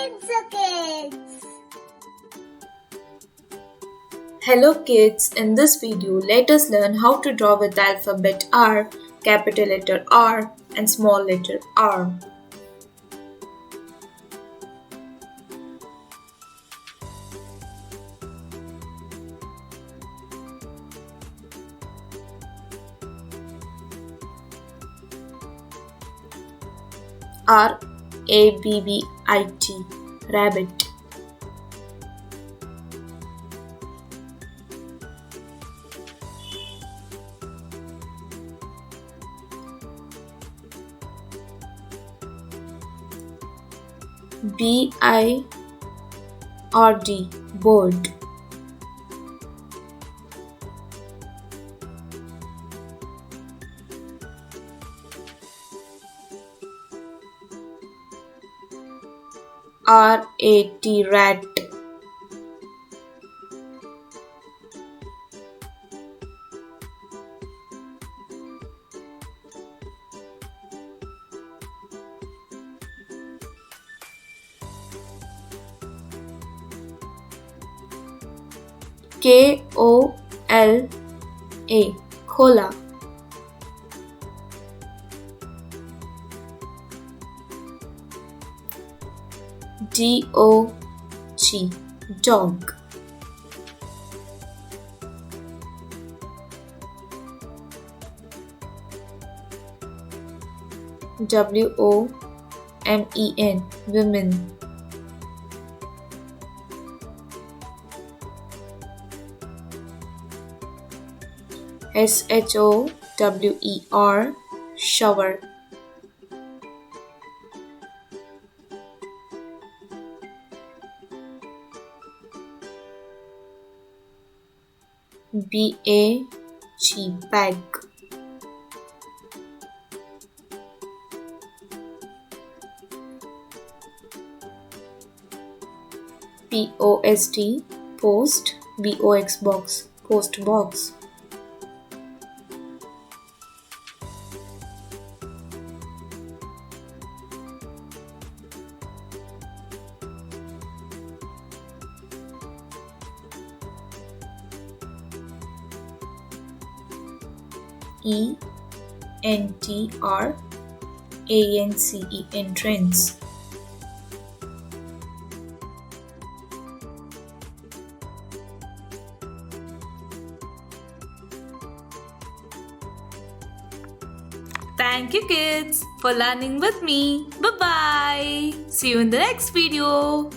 kids. Hello kids, in this video let us learn how to draw with alphabet R, capital letter R and small letter r. R-A-B-B-I-T, rabbit. B-I-R-D, bird. R-A-T, rat. K-O-L-A, kola. D-O-G, dog. W-O-M-E-N, women. S-H-O-W-E-R, shower. B-A-G, bag. P-O-S-T, post. B-O-X, box, post box. E-N-T-R-A-N-C-E, entrance. Thank you kids for learning with me. Bye bye. See you in the next video.